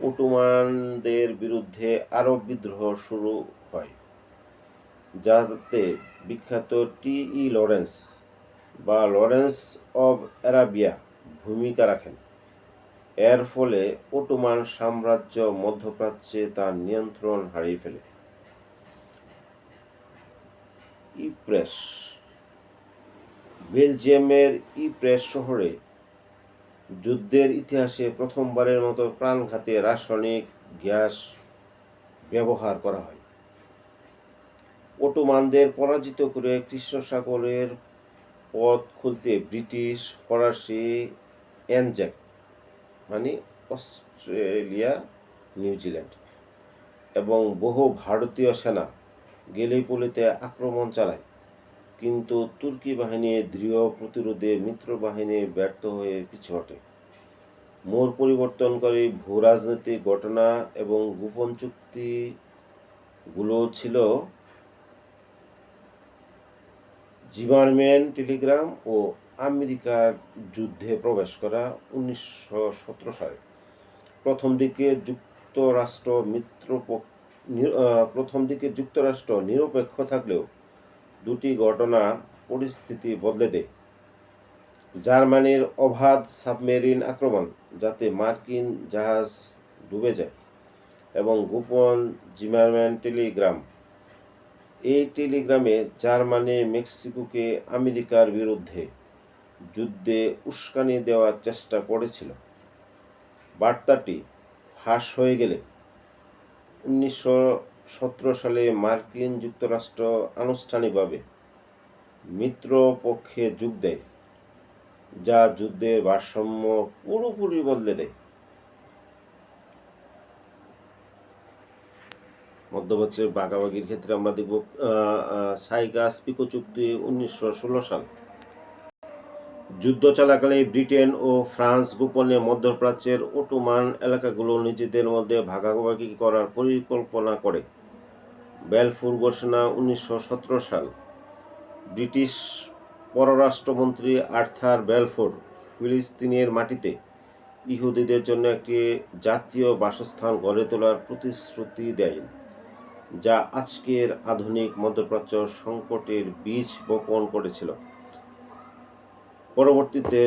অটোমানদের বিরুদ্ধে আরব বিদ্রোহ শুরু হয়, যাতে বিখ্যাত টি.ই. লরেন্স বা লরেন্স অব আরাবিয়া ভূমিকা রাখেন। এর ফলে অটোমান সাম্রাজ্য মধ্যপ্রাচ্যে তার নিয়ন্ত্রণ হারিয়ে ফেলে। ইপ্রেস, বেলজিয়ামের ইপ্রেস শহরে যুদ্ধের ইতিহাসে প্রথমবারের মতো প্রাণঘাতী রাসায়নিক গ্যাস ব্যবহার করা হয়। অটোমানদের পরাজিত করে কৃষ্ণ সাগরের পথ খুলতে ব্রিটিশ, ফরাসি, অ্যানজাক মানে অস্ট্রেলিয়া, নিউজিল্যান্ড এবং বহু ভারতীয় সেনা গেলিপোলিতে আক্রমণ চালায়, কিন্তু তুর্কি বাহিনীর দৃঢ় প্রতিরোধে মিত্র বাহিনী ব্যর্থ হয়ে পিছু হটে। মোড় পরিবর্তনকারী ভূ-রাজনৈতিক ঘটনা এবং গোপন চুক্তিগুলো ছিল জিমারম্যান টেলিগ্রাম ও আমেরিকার যুদ্ধে প্রবেশ করা 1917 সালে। প্রথম দিকে যুক্তরাষ্ট্র নিরপেক্ষ থাকলেও দুটি ঘটনা পরিস্থিতি বদলে দেয়। জার্মানির অবাধ সাবমেরিন আক্রমণ, যাতে মার্কিন জাহাজ ডুবে যায়, এবং গোপন জিমারম্যান টেলিগ্রাম। এই টেলিগ্রামে জার্মানি মেক্সিকোকে আমেরিকার বিরুদ্ধে যুদ্ধে উস্কানি দেওয়ার চেষ্টা করেছিল। বার্তাটি ফাঁস হয়ে গেলে 1917 সালে মার্কিন যুক্তরাষ্ট্র আনুষ্ঠানিকভাবে মিত্র পক্ষে যোগ দেয়, যা যুদ্ধের ভারসাম্য পুরোপুরি বদলে দেয়। মধ্যপ্রাচ্যের ভাগাভাগির ক্ষেত্রে আমরা দেখব সাইগাস-পিকো চুক্তি 1916 সাল। যুদ্ধ চলাকালে ব্রিটেন ও ফ্রান্স গোপনে মধ্যপ্রাচ্যের অটোমান এলাকাগুলো নিজেদের মধ্যে ভাগাভাগি করার পরিকল্পনা করে। বেলফুর ঘোষণা 1917 সাল। ব্রিটিশ পররাষ্ট্রমন্ত্রী আর্থার বেলফোর ফিলিস্তিনের মাটিতে ইহুদিদের জন্য একটি জাতীয় বাসস্থান গড়ে তোলার প্রতিশ্রুতি দেয়, যা আজকের আধুনিক মধ্যপ্রাচ্য সংকটের বীজ বপন করেছিল। পরবর্তীতে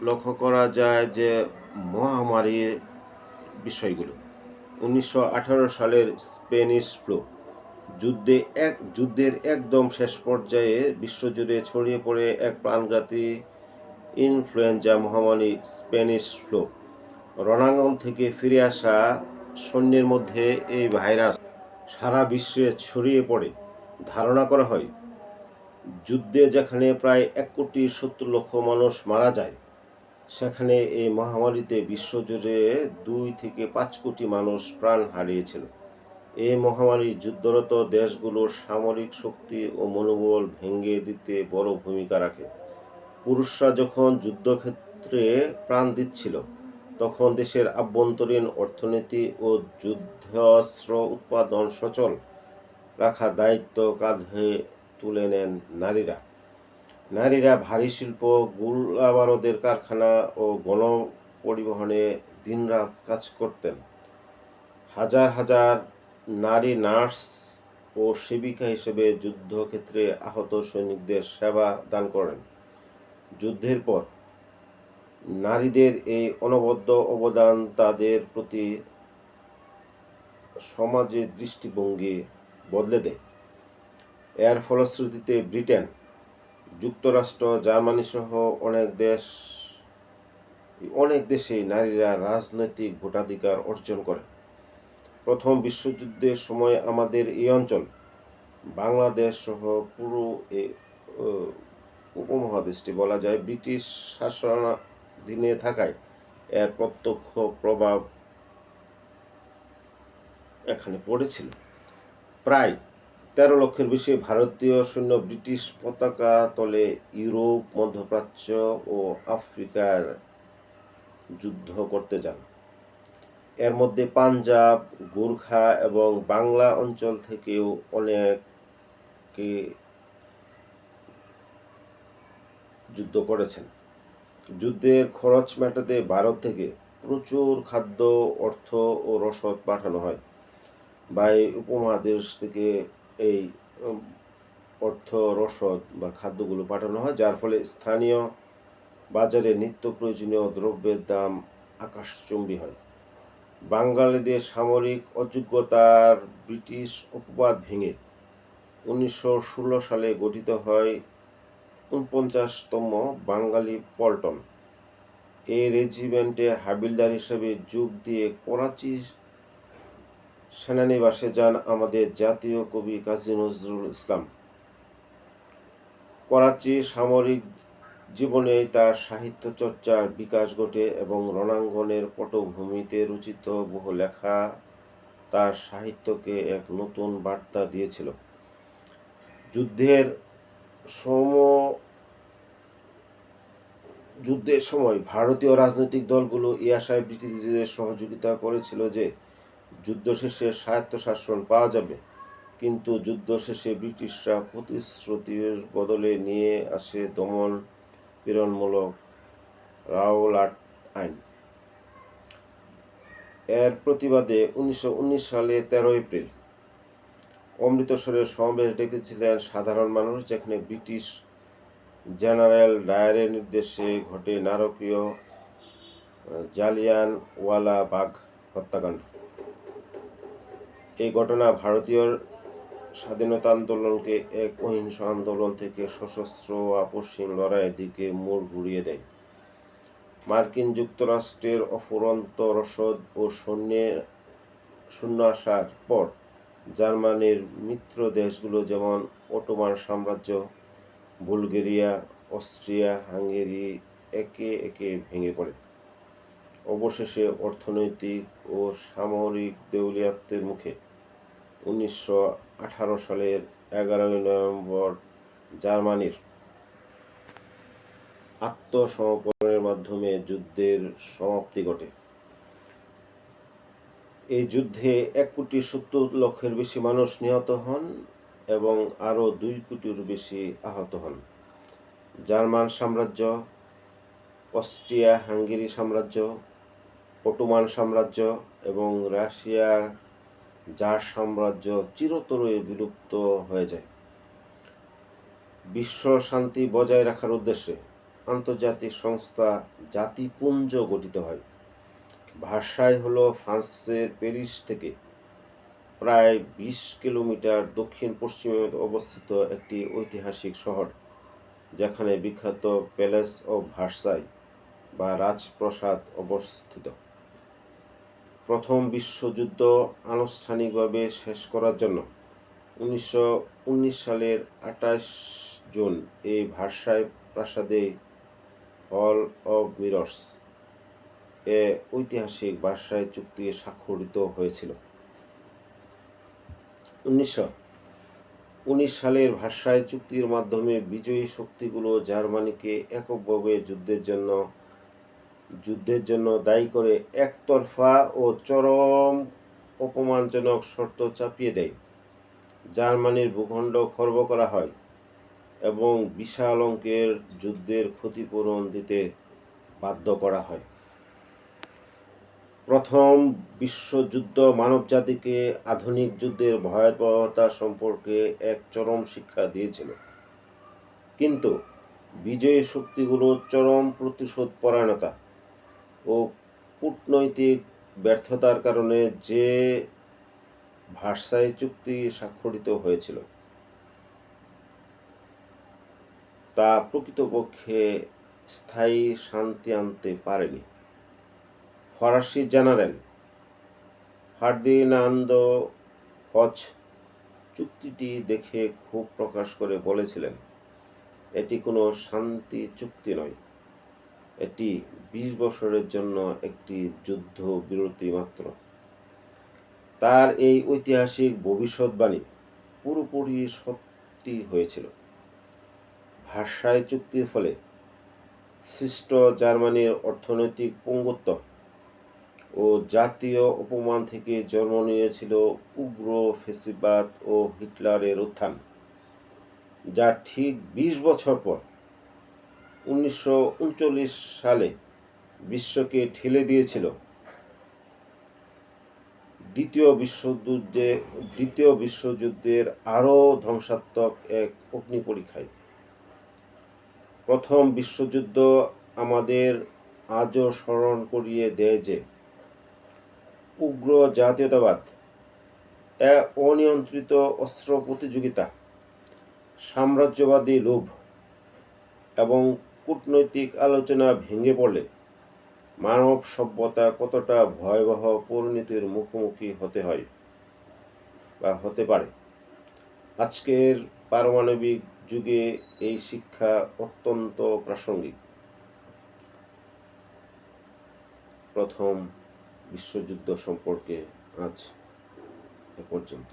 লক্ষ্য করা যায় যে মহামারীর বিষয়গুলো 1918 সালের স্প্যানিশ ফ্লু যুদ্ধের একদম শেষ পর্যায়ে বিশ্বজুড়ে ছড়িয়ে পড়ে এক প্রাণঘাতী ইনফ্লুয়েঞ্জা মহামারী স্প্যানিশ ফ্লু। রণাঙ্গন থেকে ফিরে আসা সৈন্যের মধ্যে এই ভাইরাস সারা বিশ্বে ছড়িয়ে পড়ে। ধারণা করা হয় যুদ্ধে যেখানে প্রায় 1,70,00,000 মানুষ মারা যায়, সেখানে এই মহামারীতে বিশ্বজুড়ে 2 থেকে 5 কোটি মানুষ প্রাণ হারিয়েছিল। এই মহামারী যুদ্ধরত দেশগুলোর সামরিক শক্তি ও মনোবল ভেঙে দিতে বড় ভূমিকা রাখে। পুরুষরা যখন যুদ্ধক্ষেত্রে প্রাণ দিচ্ছিল, তখন দেশের আভ্যন্তরীণ অর্থনীতি ও যুদ্ধাস্ত্র উৎপাদন সচল রাখার দায়িত্ব কাঁধে তুলে নেন নারীরা ভারী শিল্প, গোলাবারুদের কারখানা ও গণপরিবহনে দিনরাত কাজ করতেন। হাজার হাজার নারী নার্স ও সেবিকা হিসেবে যুদ্ধক্ষেত্রে আহত সৈনিকদের সেবা দান করেন। যুদ্ধের পর নারীদের এই অনবদ্য অবদান তাদের প্রতি সমাজের দৃষ্টিভঙ্গি বদলে দেয়। এর ফলশ্রুতিতে ব্রিটেন, যুক্তরাষ্ট্র, জার্মানি সহ অনেক দেশেই নারীরা রাজনৈতিক ভোটাধিকার অর্জন করে। প্রথম বিশ্বযুদ্ধের সময় আমাদের এই অঞ্চল, বাংলাদেশ সহ পুরো উপমহাদেশটি বলা যায় ব্রিটিশ শাসনাধীনে থাকায় এর প্রত্যক্ষ প্রভাব এখানে পড়েছিল। প্রায় 13 লক্ষের বেশি ভারতীয় সৈন্য ব্রিটিশ পতাকা তলে ইউরোপ, মধ্যপ্রাচ্য ও আফ্রিকার যুদ্ধ করতে যান। এর মধ্যে পাঞ্জাব, গোর্খা এবং বাংলা অঞ্চল থেকেও অনেকে যুদ্ধ করেছেন। যুদ্ধের খরচ মেটাতে ভারত থেকে প্রচুর খাদ্য, অর্থ ও রসদ পাঠানো হয়, বা এই উপমহাদেশ থেকে এই অর্থ, রসদ বা খাদ্যগুলো পাঠানো হয়, যার ফলে স্থানীয় বাজারে নিত্য প্রয়োজনীয় দ্রব্যের দাম আকাশচুম্বী হয়। বাঙালিদের সামরিক অযোগ্যতার ব্রিটিশ অপবাদ ভেঙে 1916 সালে গঠিত হয় 49তম বাঙালি পল্টন। এই রেজিমেন্টে হাবিলদার হিসেবে যোগ দিয়ে করাচি সেনানিবাসে যান আমাদের জাতীয় কবি কাজী নজরুল ইসলাম। করাচি সামরিক জীবনেই তার সাহিত্য চর্চার বিকাশ ঘটে এবং রণাঙ্গনের পটভূমিতে রচিত বহু লেখা তার সাহিত্যকে এক নতুন বার্তা দিয়েছিল। যুদ্ধের যুদ্ধের সময় ভারতীয় রাজনৈতিক দলগুলো এই আশায় ব্রিটিশদের সহযোগিতা করেছিল যে যুদ্ধ শেষে স্বায়ত্তশাসন পাওয়া যাবে, কিন্তু যুদ্ধ শেষে ব্রিটিশরা প্রতিশ্রুতির বদলে নিয়ে আসে দমন পীড়নমূলক রাওলাট আইন। এর প্রতিবাদে 1919 সালে 13 এপ্রিল অমৃতসরের সমাবেশ ডেকেছিলেন সাধারণ মানুষ, যেখানে ব্রিটিশ জেনারেল ডায়ারের নির্দেশে ঘটে নারকীয় জালিয়ানওয়ালাবাগ হত্যাকাণ্ড। এই ঘটনা ভারতীয় স্বাধীনতা আন্দোলনকে এক অহিংস আন্দোলন থেকে সশস্ত্র আপসহীন লড়াইয়ের দিকে মোড় ঘুরিয়ে দেয়। মার্কিন যুক্তরাষ্ট্রের অফুরন্ত রসদ ও শূন্য আসার পর জার্মানির মিত্র দেশগুলো যেমন অটোমান সাম্রাজ্য, বুলগেরিয়া, অস্ট্রিয়া, হাঙ্গেরি একে একে ভেঙে পড়ে। অবশেষে অর্থনৈতিক ও সামরিক দেউলিয়াত্বের মুখে 1918 সালের 11 নভেম্বর জার্মানির আত্মসমর্পণের মাধ্যমে যুদ্ধের সমাপ্তি ঘটে। এই যুদ্ধে 1,70,00,000-এর বেশি মানুষ নিহত হন এবং আরও 2 কোটির বেশি আহত হন। জার্মান সাম্রাজ্য, অস্ট্রিয়া হাঙ্গেরি সাম্রাজ্য, অটোমান সাম্রাজ্য এবং রাশিয়ার জার সাম্রাজ্য চিরতরে বিলুপ্ত হয়ে যায়। বিশ্ব শান্তি বজায় রাখার উদ্দেশ্যে আন্তর্জাতিক সংস্থা জাতিপুঞ্জ গঠিত হয়। ভার্সাই হল ফ্রান্সের প্যারিস থেকে প্রায় 20 কিলোমিটার দক্ষিণ পশ্চিমে অবস্থিত একটি ঐতিহাসিক শহর, যেখানে বিখ্যাত প্যালেস অব ভার্সাই বা রাজপ্রাসাদ অবস্থিত। প্রথম বিশ্বযুদ্ধ আনুষ্ঠানিকভাবে শেষ করার জন্য 1919 সালের 28 জুন এই ভার্সাই প্রাসাদে হল অব মিরর্স এ ঐতিহাসিক ভার্সাই চুক্তি স্বাক্ষরিত হয়েছিল। 1919 সালের ভার্সাই চুক্তির মাধ্যমে বিজয়ী শক্তিগুলো জার্মানিকে এককভাবে যুদ্ধের জন্য দায়ী করে একতরফা ও চরম অপমানজনক শর্ত চাপিয়ে দেয়। জার্মানির ভূখণ্ড খর্ব করা হয় এবং বিশাল অঙ্কের যুদ্ধের ক্ষতিপূরণ দিতে বাধ্য করা হয়। প্রথম বিশ্বযুদ্ধ মানবজাতিকে আধুনিক যুদ্ধের ভয়াবহতা সম্পর্কে এক চরম শিক্ষা দিয়েছিল, কিন্তু বিজয়ী শক্তিগুলোর চরম প্রতিশোধপরায়ণতা ও কূটনৈতিক ব্যর্থতার কারণে যে ভার্সাই চুক্তি স্বাক্ষরিত হয়েছিল তা প্রকৃতপক্ষে স্থায়ী শান্তি আনতে পারেনি। ফরাসি জেনারেল ফার্দিনান্দ ফচ চুক্তিটি দেখে ক্ষোভ প্রকাশ করে বলেছিলেন, এটি কোনো শান্তি চুক্তি নয়, এটি 20 বছরের জন্য একটি যুদ্ধ বিরতি মাত্র। তার এই ঐতিহাসিক ভবিষ্যৎবাণী পুরোপুরি সত্যি হয়েছিল। ভার্সাই চুক্তির ফলে সৃষ্ট জার্মানির অর্থনৈতিক পঙ্গুত্ব ও জাতীয় অপমান থেকে জন্ম নিয়েছিল উগ্র ফ্যাসিবাদ ও হিটলারের উত্থান, যা ঠিক 20 বছর পর 1939 সালে বিশ্বকে ঠেলে দিয়েছিল দ্বিতীয় বিশ্বযুদ্ধের আরও ধ্বংসাত্মক এক অগ্নিপরীক্ষায়। প্রথম বিশ্বযুদ্ধ আমাদের আজও স্মরণ করিয়ে দেয় যে উগ্র জাতীয়তাবাদ, অনিয়ন্ত্রিত অস্ত্র প্রতিযোগিতা, সাম্রাজ্যবাদী লোভ এবং কূটনৈতিক আলোচনা ভেঙে পড়লে মানব সভ্যতা কতটা ভয়াবহ পরিণতির মুখোমুখি হতে পারে। আজকের পারমাণবিক যুগে এই শিক্ষা অত্যন্ত প্রাসঙ্গিক। প্রথম বিশ্বযুদ্ধ সম্পর্কে আজ এ পর্যন্ত।